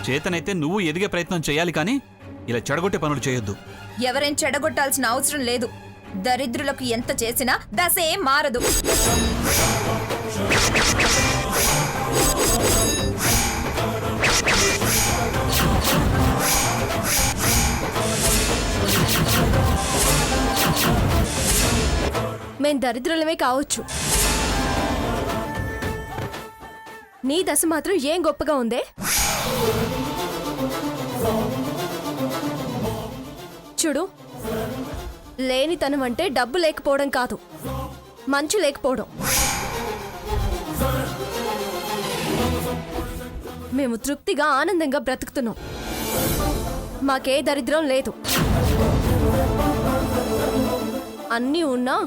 చేతనైతే నువ్వు ఎదిగే ప్రయత్నం చేయాలి కానీ ఇలా చెడగొట్టే పనులు చేయొద్దు. ఎవరేం చెడగొట్టాల్సిన అవసరం లేదు. దరిద్రులకు ఎంత చేసినా దశేం మారదు. మేం దరిద్రులమే కావచ్చు, నీ దశ మాత్రం ఏం గొప్పగా ఉందే. చూడు, లేనితనం అంటే డబ్బు లేకపోవడం కాదు, మంచు లేకపోవడం. మేము తృప్తిగా ఆనందంగా బ్రతుకుతున్నాం. మాకే దరిద్రం లేదు. అన్నీ ఉన్నా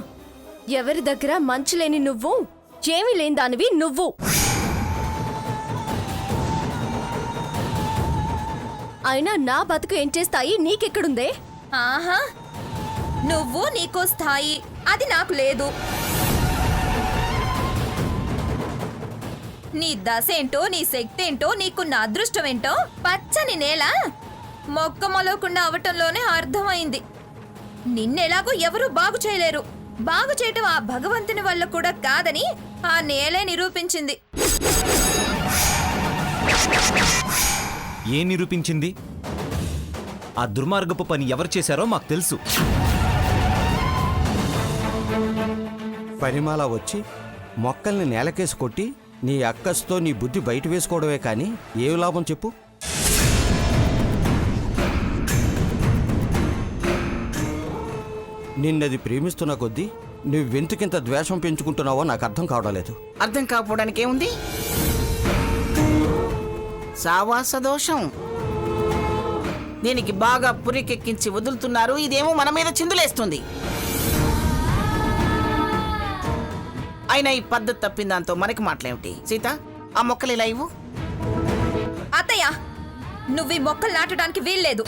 ఎవరి దగ్గర మంచు లేని నువ్వు, ఏమీ లేని దానివి నువ్వు. అయినా నా బతుకు ఏం చేస్తాయి నీకెక్కడుందే? ఆహా, నువ్వు నీకో స్థాయి, అది నాకు లేదు. నీ దశేంటో, నీ శక్తి ఏంటో, నీకున్న అదృష్టమేంటో పచ్చని నేల మొక్క మొలవకుండా అవటంలోనే అర్థమైంది. నిన్నెలాగో ఎవరూ బాగు చేయలేరు. బాగు చేయటం ఆ భగవంతుని వల్ల కూడా కాదని ఆ నేలే నిరూపించింది. ఏం నిరూపించింది? ఆ దుర్మార్గపు పని ఎవరు చేశారో మాకు తెలుసు. పరిమాల వచ్చి మొక్కల్ని నేలకేసి కొట్టి నీ అక్కస్తో నీ బుద్ధి బయట వేసుకోవడమే కానీ ఏం లాభం చెప్పు? నిన్నది ప్రేమిస్తున్న కొద్దీ నువ్వెందుకింత ద్వేషం పెంచుకుంటున్నావో నాకు అర్థం కావడం లేదు. అర్థం కాకపోవడానికి ఏముంది? సావాస దోషం. దీనికి బాగా పురికెక్కించి వదులుతున్నారు, ఇదేమో మన మీద చిందులేస్తుంది. అయినా ఈ పద్ధతి తప్పిన దాంతో మనకి మాటలేమిటి? సీత, ఆ మొక్కలు ఇలా ఇవ్వు. అత్తయ్య, నువ్వు ఈ మొక్కలు నాటడానికి వీల్లేదు.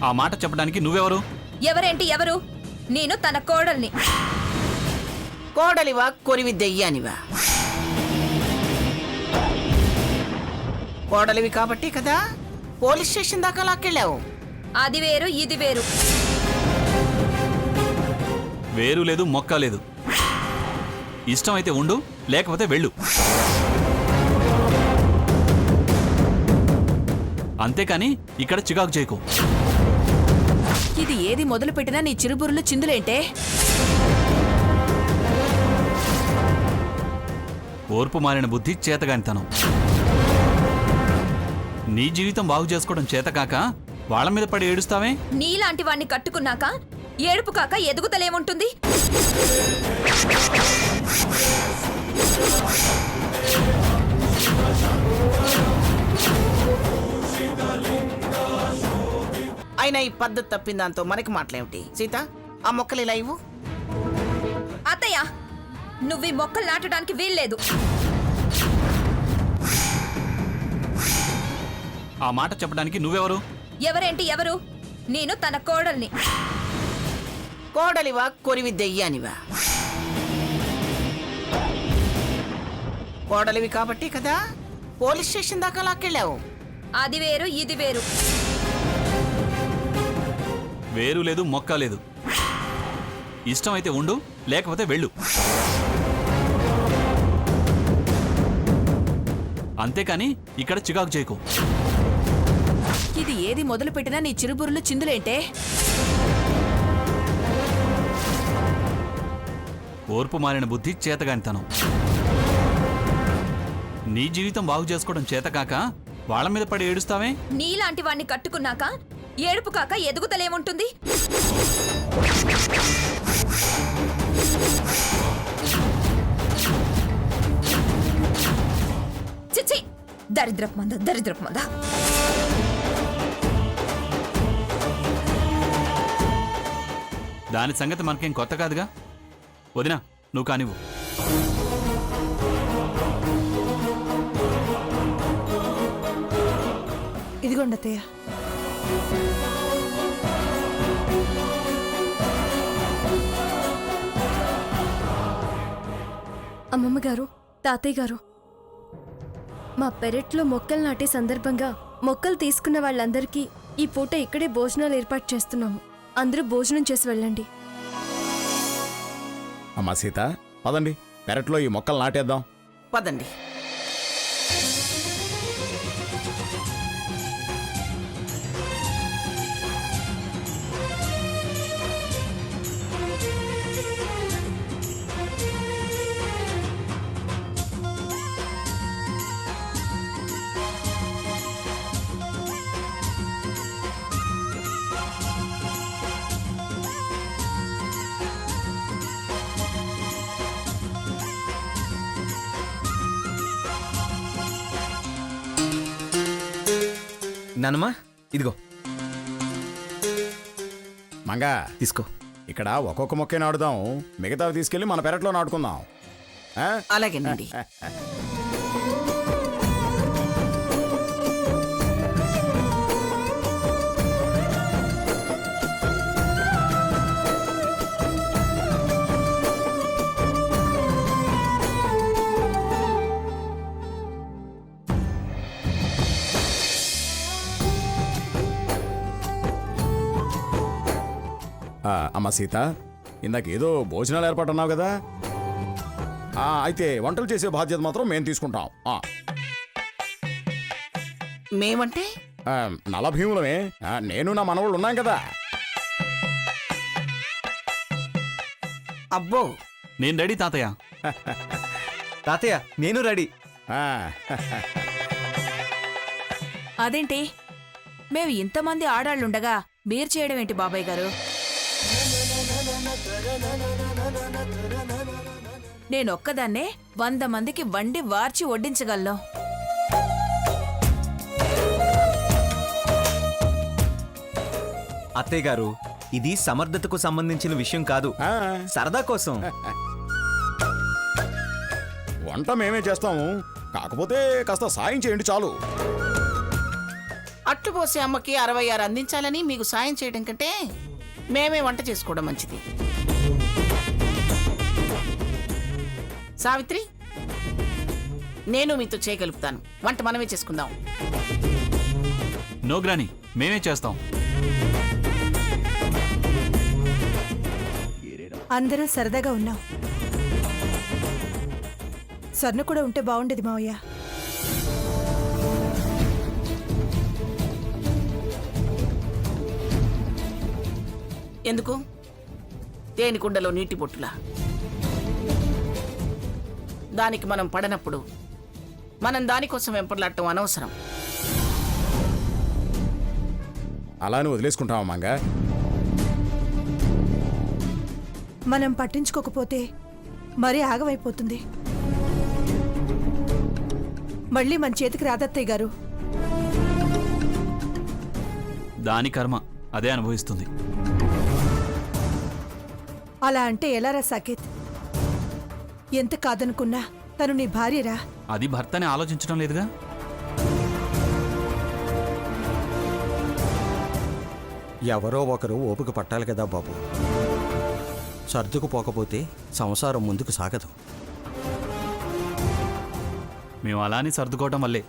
ఆ మాట చెప్పడానికి నువ్వెవరు? ఎవరేంటి ఎవరు? నేను తన కోడల్ని. కోడలివా, కొరివి దెయ్యానివా? కోడలివి కాబట్టి కదా పోలీస్ స్టేషన్ దాకా లాక్కెళ్ళావు. అది వేరు, ఇది వేరు. వేరు లేదు, మొక్క లేదు. ఇష్టమైతే ఉండు, లేకపోతే వెళ్ళు. అంతేకాని ఇక్కడ చికాకు చేయకు. ఇది ఏది మొదలు పెట్టినా నీ చిరుబురులు చిందులేంటే? ఓర్పు మారిన బుద్ధి, చేతగానితనం. నీ జీవితం బాగు చేసుకోవడం చేతకాక వాళ్ళ మీద పడి ఏడుస్తావే? నీలాంటి వాణ్ణి కట్టుకున్నాక ఏడుపు కాక ఎదుగుతలేముంటుంది? అయినా ఈ పద్ధతి తప్పిన దాంతో మనకి మాటలేమిటి? సీత, ఆ మొక్కలు ఇలా ఇవ్వు. అత్తయ్య, నువ్వు ఈ మొక్కలు నాటడానికి వీల్లేదు. ఆ మాట చెప్పడానికి నువ్వెవరు? ఎవరేంటి ఎవరు? నేను తన కోడల్ని. కోడలివా, కొరివి దెయ్యానివా? కోడలివి కాబట్టి కదా పోలీస్ స్టేషన్ దాకా లాక్కెళ్ళావు. అది వేరు, ఇది వేరు. వేరు లేదు, మొక్క లేదు. ఇష్టమైతే ఉండు, లేకపోతే వెళ్ళు. అంతేకాని ఇక్కడ చికాకు చేయకు. ఇది ఏది మొదలు పెట్టినా నీ చిరుబురులు చిందులేంటే? ఓర్పు మారిన బుద్ధి, చేతగానితనం. నీ జీవితం బాగు చేసుకోవడం చేతకాక వాళ్ళ మీద పడి ఏడుస్తావే? నీలాంటి వాణ్ణి కట్టుకున్నాక ఏడుపు కాక ఎదుగుతలేముంటుంది? చిచ్చి, దరిద్రపు మంద, దరిద్రపు మంద. దాని సంగతి మనకేం కొత్త కాదుగా. వదినా, నువ్వు కానివ్వు. ఇదిగోండి అత్తయ్య. అమ్మమ్మ గారు, తాతయ్య గారు, మా పెరట్లో మొక్కలు నాటే సందర్భంగా మొక్కలు తీసుకున్న వాళ్ళందరికీ ఈ పూట ఇక్కడే భోజనాలు ఏర్పాటు చేస్తున్నాము. అందరూ భోజనం చేసి వెళ్ళండి. అమ్మా సీత, పదండి, పెరట్లో ఈ మొక్కలు నాటేద్దాం. పదండి. నానమ్మా ఇదిగో మంగా, తీసుకో. ఇక్కడ ఒక్కొక్క మొక్కే నాటుదాం, మిగతావి తీసుకెళ్లి మన పెరట్లో నాటుకుందాం. ఆ? అలాగేనండి. అమ్మా సీత, ఇందాకేదో భోజనాలు ఏర్పాటు అన్నావు కదా, అయితే వంటలు చేసే బాధ్యత మాత్రం మేము తీసుకుంటాం. మేమంటే నల భీములమే, నేను నా మనవాళ్ళు ఉన్నాం కదా. అబ్బో, నేను రెడీ తాతయ్య. తాతయ్య నేను రెడీ. ఆ, అదేంటి మేము ఇంతమంది ఆడాళ్ళుండగా మీరు చేయడం ఏంటి బాబాయ్ గారు? నేనొక్కదాన్నే 100 మందికి వండి వార్చి వడ్డించగలను. అత్తయ్య గారు, ఇది సమర్థతకు సంబంధించిన విషయం కాదు, ఆ, సరదా కోసం. వంట మేమే చేస్తాము, కాకపోతే కాస్త సాయం చేయండి చాలు. అట్లు పోసే అమ్మకి 66 అందించాలని మీకు సాయం చేయడం కంటే మేమే వంట చేసుకోవడం మంచిది. సావిత్రి, నేను మీతో చేయగలుగుతాను. వంట మనమే చేసుకుందాం. నో గ్రాని, మేమే చేస్తాం. అందరం సరదాగా ఉన్నాం. స్వర్ణ కూడా ఉంటే బాగుండేది మావయ్య. ఎందుకు? తేనె కుండలో నీటి బొట్టులా. దానికి మనం పడనప్పుడు మనం దానికోసం వెంపర్లాడటం అనవసరం. అలానే వదిలేసుకుంటావా మంగ? మనం పట్టించుకోకపోతే మరీ ఆగమైపోతుంది. మళ్ళీ మన చేతికి రాదత్తయ్య గారు. దాని కర్మ అదే అనుభవిస్తుంది. అలా అంటే ఎలారా సాకేత్? ఎంత కాదనుకున్నా తను నీ భార్యరా. అది భర్తని ఆలోచించడం లేదుగా. ఎవరో ఒకరు ఓపిక పట్టాలి కదా బాబు. సర్దుకుపోకపోతే సంసారం ముందుకు సాగదు. మేము అలానే సర్దుకోవటం వల్లే